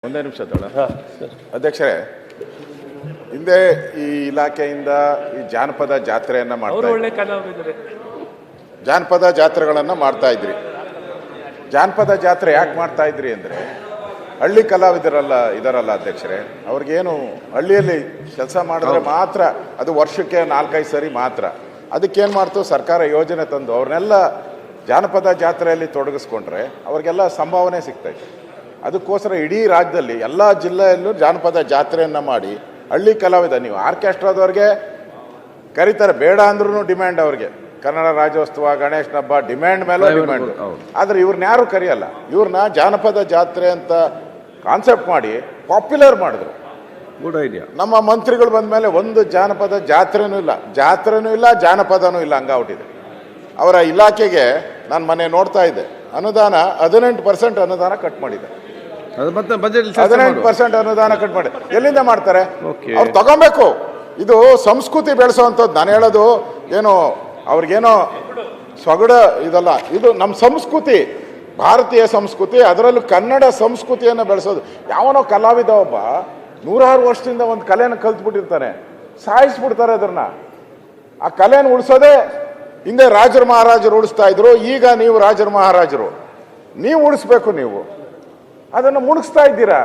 ಒಂದೇ ನಿಮಿಷ ಅಧ್ಯಕ್ಷರೇ, ಹಿಂದೆ ಈ ಇಲಾಖೆಯಿಂದ ಈ ಜಾನಪದ ಜಾತ್ರೆಯನ್ನ ಜಾನಪದ ಜಾತ್ರೆಗಳನ್ನ ಮಾಡ್ತಾ ಇದ್ರಿ. ಜಾನಪದ ಜಾತ್ರೆ ಯಾಕೆ ಮಾಡ್ತಾ ಇದ್ರಿ ಅಂದ್ರೆ, ಹಳ್ಳಿ ಕಲಾವಿದರಲ್ಲ ಅಧ್ಯಕ್ಷರೇ, ಅವ್ರಿಗೇನು ಹಳ್ಳಿಯಲ್ಲಿ ಕೆಲಸ ಮಾಡಿದ್ರೆ ಮಾತ್ರ ಅದು ವರ್ಷಕ್ಕೆ 4-5 ಸರಿ ಮಾತ್ರ. ಅದಕ್ಕೇನು ಮಾಡ್ತು ಸರ್ಕಾರ ಯೋಜನೆ ತಂದು ಅವ್ರನ್ನೆಲ್ಲ ಜಾನಪದ ಜಾತ್ರೆಯಲ್ಲಿ ತೊಡಗಿಸ್ಕೊಂಡ್ರೆ ಅವ್ರಿಗೆಲ್ಲ ಸಂಭಾವನೆ ಸಿಗ್ತೈತೆ. ಅದಕ್ಕೋಸ್ಕರ ಇಡೀ ರಾಜ್ಯದಲ್ಲಿ ಎಲ್ಲ ಜಿಲ್ಲೆಯಲ್ಲೂ ಜಾನಪದ ಜಾತ್ರೆಯನ್ನು ಮಾಡಿ ಹಳ್ಳಿ ಕಲಾವಿದ, ನೀವು ಆರ್ಕೆಸ್ಟ್ರಾದವ್ರಿಗೆ ಕರೀತಾರೆ, ಬೇಡ ಅಂದ್ರೂ ಡಿಮ್ಯಾಂಡ್ ಅವ್ರಿಗೆ. ಕನ್ನಡ ರಾಜ್ಯೋತ್ಸವ, ಗಣೇಶನ ಹಬ್ಬ ಡಿಮ್ಯಾಂಡ್ ಮೇಲೆ ಡಿಮ್ಯಾಂಡ್. ಆದರೆ ಇವ್ರನ್ನ ಯಾರು ಕರೆಯಲ್ಲ. ಇವ್ರನ್ನ ಜಾನಪದ ಜಾತ್ರೆ ಅಂತ ಕಾನ್ಸೆಪ್ಟ್ ಮಾಡಿ ಪಾಪ್ಯುಲರ್ ಮಾಡಿದ್ರು. Good idea. ನಮ್ಮ ಮಂತ್ರಿಗಳು ಬಂದ ಮೇಲೆ ಒಂದು ಜಾನಪದ ಜಾತ್ರೆನೂ ಇಲ್ಲ, ಜಾನಪದನೂ ಇಲ್ಲ, ಹಂಗಾಗ್ಬಿಟ್ಟಿದೆ. ಅವರ ಇಲಾಖೆಗೆ ನಾನು ಮೊನ್ನೆ ನೋಡ್ತಾ ಇದ್ದೆ, ಅನುದಾನ 18% ಅನುದಾನ ಕಟ್ ಮಾಡಿದೆ. 18% ಅನುದಾನ ಕಟ್ ಮಾಡಿ ಎಲ್ಲಿಂದ ಮಾಡ್ತಾರೆ? ಅವ್ರು ತಗೊಬೇಕು. ಇದು ಸಂಸ್ಕೃತಿ ಬೆಳೆಸೋವಂಥದ್ದು. ನಾನು ಹೇಳೋದು ಏನು ಅವ್ರಿಗೇನೋ ಸೊಗಡ ಇದಲ್ಲ, ಇದು ನಮ್ಮ ಸಂಸ್ಕೃತಿ, ಭಾರತೀಯ ಸಂಸ್ಕೃತಿ, ಅದರಲ್ಲೂ ಕನ್ನಡ ಸಂಸ್ಕೃತಿಯನ್ನು ಬೆಳೆಸೋದು. ಯಾವನೋ ಕಲಾವಿದ ಒಬ್ಬ 100 ವರ್ಷದಿಂದ ಒಂದು ಕಲೆನ ಕಲ್ತ್ಬಿಟ್ಟಿರ್ತಾನೆ, ಸಾಯಿಸ್ಬಿಡ್ತಾರೆ ಅದನ್ನ. ಆ ಕಲೆನ ಉಳಿಸೋದೇ ಹಿಂದೆ ರಾಜರು ಮಹಾರಾಜರು ಉಳಿಸ್ತಾ ಇದ್ರು, ಈಗ ನೀವು ರಾಜರು ಮಹಾರಾಜರು, ನೀವು ಉಳಿಸ್ಬೇಕು. ನೀವು ಅದನ್ನು ಮುಗಿಸ್ತಾ ಇದ್ದೀರಾ.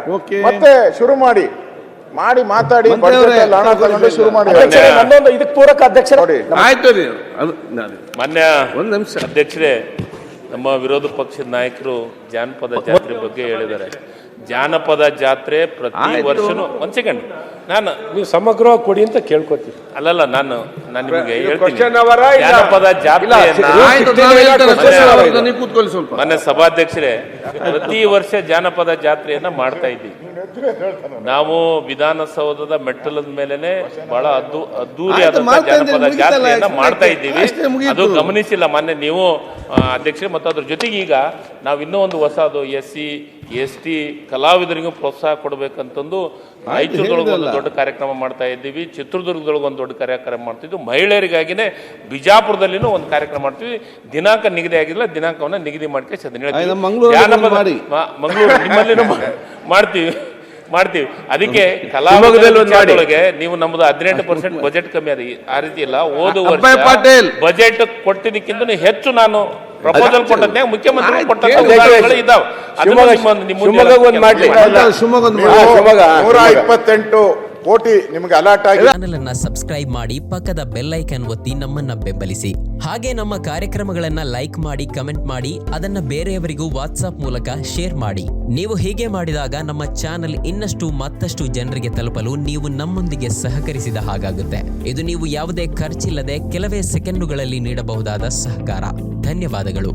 ಮತ್ತೆ ಶುರು ಮಾಡಿ ಮಾತಾಡಿ ಹಣ ತಗೊಂಡು ಶುರು ಮಾಡಿ. ಇದಕ್ಕೆ ಪೂರಕ ಅಧ್ಯಕ್ಷ ನೋಡಿ, ಮಾನ್ಯ ಒಂದು ನಿಮಿಷ ಅಧ್ಯಕ್ಷರೇ, ನಮ್ಮ ವಿರೋಧ ಪಕ್ಷದ ನಾಯಕರು ಜಾನಪದ ಜಾತ್ರೆ ಬಗ್ಗೆ ಹೇಳಿದ್ದಾರೆ. ಜಾನಪದ ಜಾತ್ರೆ ಪ್ರತಿ ವರ್ಷನೂ ಒಂದ್ ಸೆಕೆಂಡ್, ನೀವು ಸಮಗ್ರವಾಗಿ ಕೊಡಿ ಅಂತ ಕೇಳ್ಕೊತೀವಿ. ಅಲ್ಲಲ್ಲ, ನಾನು ನಿಮಗೆ ಹೇಳ್ತೀನಿ, ಜಾನಪದ ಜಾತ್ರೆ ಮೊನ್ನೆ ಸಭಾಧ್ಯಕ್ಷರೇ, ಪ್ರತಿ ವರ್ಷ ಜಾನಪದ ಜಾತ್ರೆಯನ್ನ ಮಾಡ್ತಾ ಇದ್ದೀವಿ ನಾವು. ವಿಧಾನಸೌಧದ ಮೆಟ್ಟಲದ ಮೇಲೆನೆ ಬಹಳ ಅದ್ದೂರಿಯಾದಂತಹ ಜಾನಪದ ಜಾತ್ರೆಯನ್ನ ಮಾಡ್ತಾ ಇದ್ದೀವಿ. ಅದು ಗಮನಿಸಿಲ್ಲ ಮೊನ್ನೆ ನೀವು ಅಧ್ಯಕ್ಷರೇ. ಮತ್ತು ಅದ್ರ ಜೊತೆಗೆ ಈಗ ನಾವು ಇನ್ನೂ ಒಂದು ಹೊಸದು SC ST ಕಲಾವಿದರಿಗೂ ಪ್ರೋತ್ಸಾಹ ಕೊಡಬೇಕಂತಂದು ರಾಯಚೂರದೊಳಗೆ ಒಂದು ದೊಡ್ಡ ಕಾರ್ಯಕ್ರಮ ಮಾಡ್ತಾ ಇದ್ದೀವಿ, ಚಿತ್ರದುರ್ಗದೊಳಗೆ ಒಂದು ದೊಡ್ಡ ಕಾರ್ಯಕ್ರಮ ಮಾಡ್ತಿದ್ವಿ, ಮಹಿಳೆಯರಿಗಾಗಿನೇ ಬಿಜಾಪುರದಲ್ಲಿನೂ ಒಂದು ಕಾರ್ಯಕ್ರಮ ಮಾಡ್ತೀವಿ. ದಿನಾಂಕ ನಿಗದಿ ಆಗಿಲ್ಲ, ದಿನಾಂಕವನ್ನ ನಿಗದಿ ಮಾಡ್ಕೊಂಡು ಮಂಗಳೂರು ನಿಮ್ಮಲ್ಲಿನೂ ಮಾಡ್ತೀವಿ. ಅದಕ್ಕೆ ಕಲಾವಿದರೊಳಗೆ ನೀವು ನಮ್ದು 18% ಬಜೆಟ್ ಕಮ್ಮಿ ಅದ, ಆ ರೀತಿ ಇಲ್ಲ. ಹೋದ ವರ್ಷ ಬಜೆಟ್ ಕೊಟ್ಟಿದ್ದಕ್ಕಿಂತ ಹೆಚ್ಚು ನಾನು ಪ್ರಪೋಸಲ್ ಕೊಟ್ಟದ್ನಾಗ ಮುಖ್ಯಮಂತ್ರಿ ಕೊಟ್ಟ ಇದಾವೆ. 128 ಕೋಟಿ ನಿಮಗೆ ಅಲಾಟ್ ಆಗಿ. ಚಾನೆಲ್ ಅನ್ನ ಸಬ್ಸ್ಕ್ರೈಬ್ ಮಾಡಿ, ಪಕ್ಕದ ಬೆಲ್ ಐಕಾನ್ ಒತ್ತಿ ನಮ್ಮನ್ನ ಬೆಂಬಲಿಸಿ. ಹಾಗೆ ನಮ್ಮ ಕಾರ್ಯಕ್ರಮಗಳನ್ನ ಲೈಕ್ ಮಾಡಿ, ಕಮೆಂಟ್ ಮಾಡಿ, ಅದನ್ನ ಬೇರೆಯವರಿಗೂ ವಾಟ್ಸ್ಆಪ್ ಮೂಲಕ ಶೇರ್ ಮಾಡಿ. ನೀವು ಹೀಗೆ ಮಾಡಿದಾಗ ನಮ್ಮ ಚಾನೆಲ್ ಮತ್ತಷ್ಟು ಜನರಿಗೆ ತಲುಪಲು ನೀವು ನಮ್ಮೊಂದಿಗೆ ಸಹಕರಿಸಿದ ಹಾಗಾಗುತ್ತೆ. ಇದು ನೀವು ಯಾವುದೇ ಖರ್ಚಿಲ್ಲದೆ ಕೆಲವೇ ಸೆಕೆಂಡುಗಳಲ್ಲಿ ನೀಡಬಹುದಾದ ಸಹಕಾರ. ಧನ್ಯವಾದಗಳು.